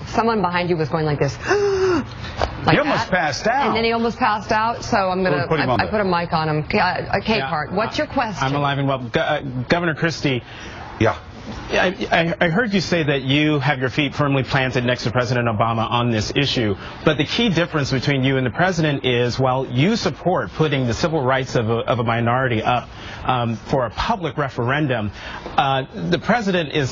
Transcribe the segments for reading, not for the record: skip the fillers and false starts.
someone behind you was going like this. Like he almost passed out. And then he almost passed out, so I'm going to, I put a mic on him. CapeHart, what's your question? I'm alive and well. Governor Christie. Yeah. I heard you say that you have your feet firmly planted next to President Obama on this issue, but the key difference between you and the president is, while you support putting the civil rights of a minority up for a public referendum, the president is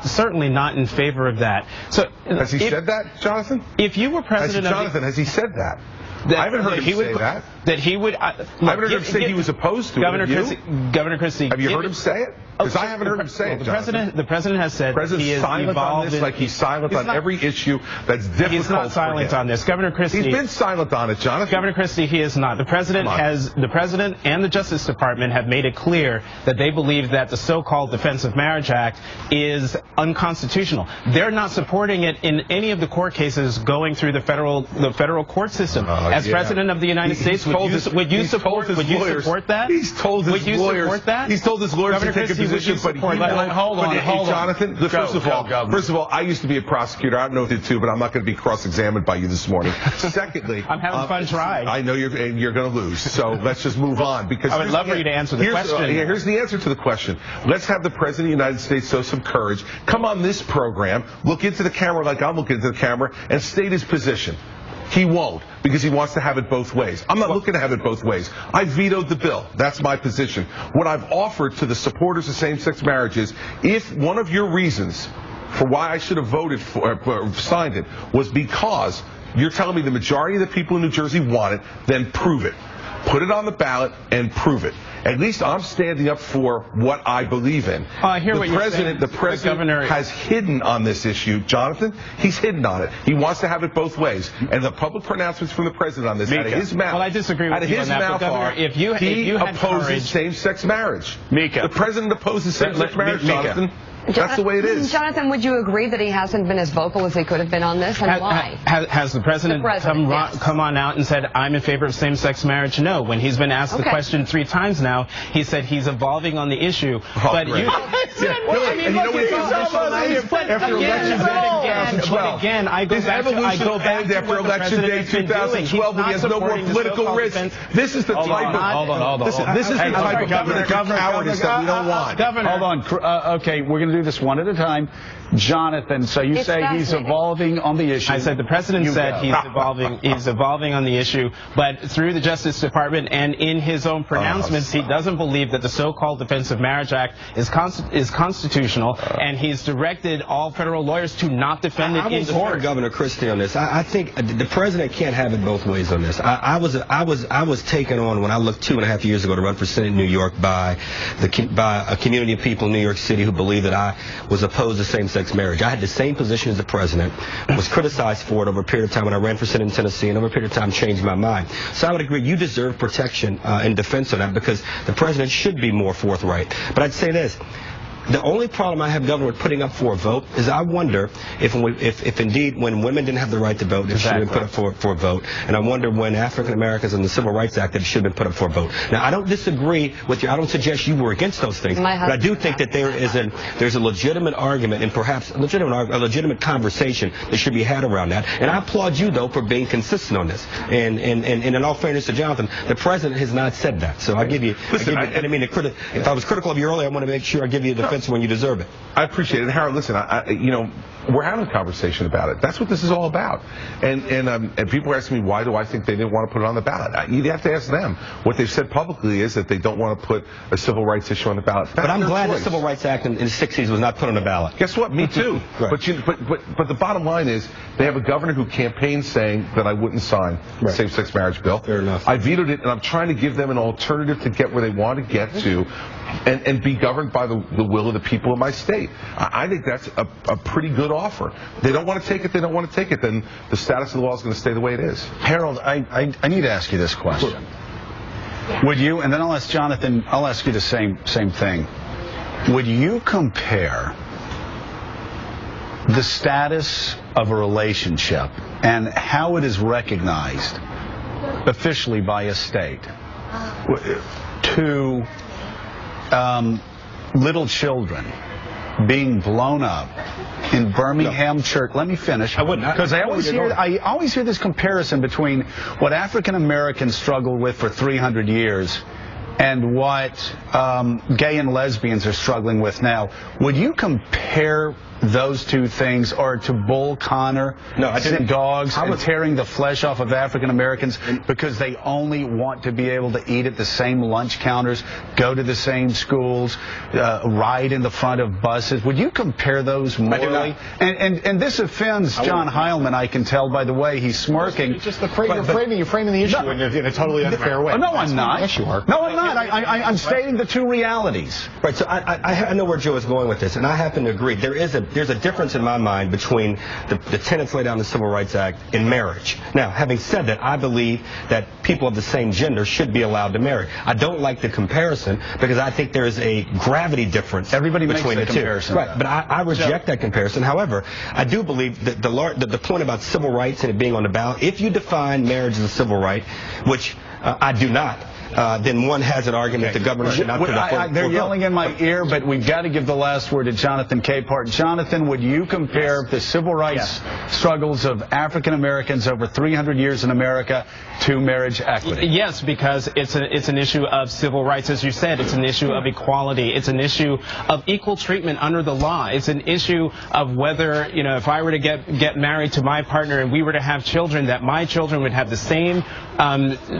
certainly not in favor of that. So has he said that, Jonathan? If you were president, has he said that? I haven't heard him say that. That he would. I haven't heard him say he was opposed to it. Governor Christie. Have you heard him say it? Because I haven't heard him say it. The president has said he is silent on this, like he's silent on every issue that's difficult. He's not silent on this. Governor Christie. He's been silent on it, Jonathan. Governor Christie, he is not. The president and the Justice Department have made it clear that they believe that the so-called Defense of Marriage Act is unconstitutional. They're not supporting it in any of the court cases going through the federal court system. As president of the United States, would you support that? He's told his lawyers. Support that? He's told his lawyers to take a position, but hold on, Jonathan. First of all, I used to be a prosecutor. I don't know if you did too, but I'm not going to be cross-examined by you this morning. Secondly, I'm having fun trying. I know you're going to lose, so let's just move on. Because I would love for you to answer the question. Here's the answer to the question. Let's have the president of the United States show some courage. Come on this program, look into the camera like I'm looking into the camera, and state his position. He won't, because he wants to have it both ways. I'm not looking to have it both ways. I vetoed the bill. That's my position. What I've offered to the supporters of same-sex marriage is, if one of your reasons for why I should have voted for signed it was because you're telling me the majority of the people in New Jersey want it, then prove it. Put it on the ballot and prove it. At least I'm standing up for what I believe in. The president has hidden on this issue, Jonathan. He's hidden on it. He wants to have it both ways. And the public pronouncements from the president on this, out of his mouth, well, I disagree with you on that, Governor, if you opposes same-sex marriage. The president opposes same-sex marriage, Jonathan. That's the way it is. Jonathan, would you agree that he hasn't been as vocal as he could have been on this, and why? Has the president come on out and said, I'm in favor of same-sex marriage? No. When he's been asked the question 3 times now, he said he's evolving on the issue. But you... Again, I go back to after Election Day 2012 when he has no more political risk. This is the type of... This is the type of cowardice that we don't want. Hold on. Okay, we're going to do this one at a time. Jonathan, so you say he's evolving on the issue. I said the president said he's evolving on the issue, but through the Justice Department and in his own pronouncements, he doesn't believe that the so-called Defense of Marriage Act is constitutional, and he's directed all federal lawyers to not defend it in court. Governor Christie on this. I think the president can't have it both ways on this. I was taken on when I looked 2.5 years ago to run for Senate in New York by a community of people in New York City who believed that I was opposed to same-sex marriage. I had the same position as the president, was criticized for it over a period of time when I ran for Senate in Tennessee, and over a period of time changed my mind. So I would agree, you deserve protection in defense of that, because the president should be more forthright. But I'd say this. The only problem I have, Governor, with putting up for a vote is I wonder if indeed when women didn't have the right to vote, it should have been put up for a vote. And I wonder when African Americans and the Civil Rights Act, that it should have been put up for a vote. Now, I don't disagree with you. I don't suggest you were against those things. But I do think that there's a legitimate argument and perhaps a legitimate conversation that should be had around that. And I applaud you, though, for being consistent on this. And in all fairness to Jonathan, the president has not said that. So I give you, listen, if I was critical of you earlier, I want to make sure I give you the when you deserve it. I appreciate it. And Harold, listen, we're having a conversation about it. That's what this is all about. And people ask me, why do I think they didn't want to put it on the ballot? You have to ask them. What they've said publicly is that they don't want to put a civil rights issue on the ballot. But I'm glad the Civil Rights Act in the 60s was not put on the ballot. Guess what? Me too. Right. But the bottom line is they have a governor who campaigned saying that I wouldn't sign the same-sex marriage bill. Fair enough. I vetoed it, and I'm trying to give them an alternative to get where they want to get to and be governed by the will of the people of my state. I think that's a pretty good offer. They don't want to take it, they don't want to take it, then the status of the law is going to stay the way it is. Harold, I need to ask you this question. Would you, and then I'll ask Jonathan, I'll ask you the same thing. Would you compare the status of a relationship and how it is recognized officially by a state to little children being blown up in Birmingham church. Let me finish. I wouldn't. Because I always hear this comparison between what African Americans struggled with for 300 years and what gay and lesbians are struggling with now. Would you compare those two things, or to Bull Connor, dogs, and tearing the flesh off of African Americans because they only want to be able to eat at the same lunch counters, go to the same schools, ride in the front of buses? Would you compare those morally? And this offends John Heilman, I can tell by the way he's smirking. It's just you're framing the issue in a totally unfair way. No, I'm not. Yes, you are. No, I'm not. I'm stating the two realities. Right. So I know where Joe is going with this, and I happen to agree. There's a difference in my mind between the tenets laid down in the Civil Rights Act and marriage. Now, having said that, I believe that people of the same gender should be allowed to marry. I don't like the comparison because I think there is a gravity difference between the two. Right. But I reject that comparison. However, I do believe that the point about civil rights and it being on the ballot, if you define marriage as a civil right, which I do not, then one has an argument the governor should not put up. They're yelling in my ear, but we've got to give the last word to Jonathan CapeHart. Jonathan, would you compare the civil rights struggles of African Americans over 300 years in America to marriage equity? Yes, because it's an issue of civil rights. As you said, it's an issue of equality. It's an issue of equal treatment under the law. It's an issue of whether, if I were to get married to my partner and we were to have children, that my children would have the same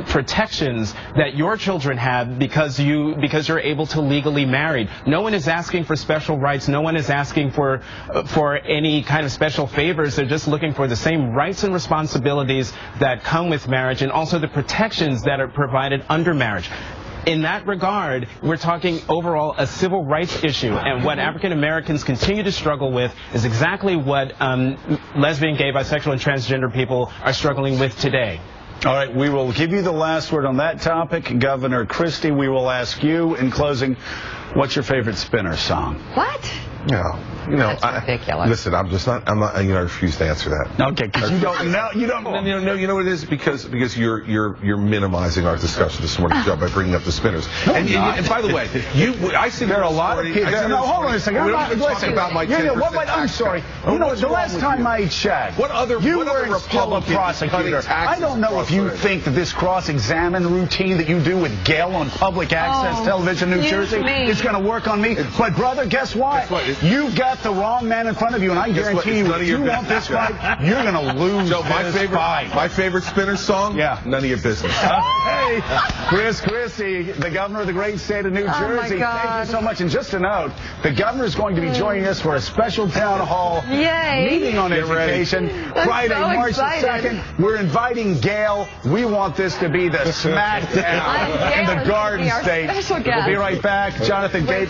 protections that your children have because you're able to legally marry. No one is asking for special rights. No one is asking for any kind of special favors. They're just looking for the same rights and responsibilities that come with marriage, and also the protections that are provided under marriage. In that regard, we're talking overall a civil rights issue, and what African Americans continue to struggle with is exactly what lesbian, gay, bisexual, and transgender people are struggling with today. All right, we will give you the last word on that topic. Governor Christie, we will ask you in closing, what's your favorite Spinner song? What? Yeah. That's ridiculous. Listen, I'm not, I refuse to answer that. Okay, because you don't know. You know what it is? Because you're minimizing our discussion this morning, Joe, by bringing up the Spinners. And by the way, I see there are a lot of people. No, hold on a second. Listen about my 10% I'm sorry. The last time I checked, you were still a prosecutor. I don't know if you think that this cross-examine routine that you do with Gail on public access television New Jersey is going to work on me. But brother, guess what? You've got the wrong man in front of you, and I guarantee you, if you want this fight, you're going to lose. So my favorite Spinner song? Yeah. None of your business. Hey, Chris Christie, the governor of the great state of New Jersey. Thank you so much. And just a note, the governor is going to be joining us for a special town hall meeting on education Friday, March 2nd. We're inviting Gail. We want this to be the smackdown in the Garden State. We'll be right back. Jonathan CapeHart.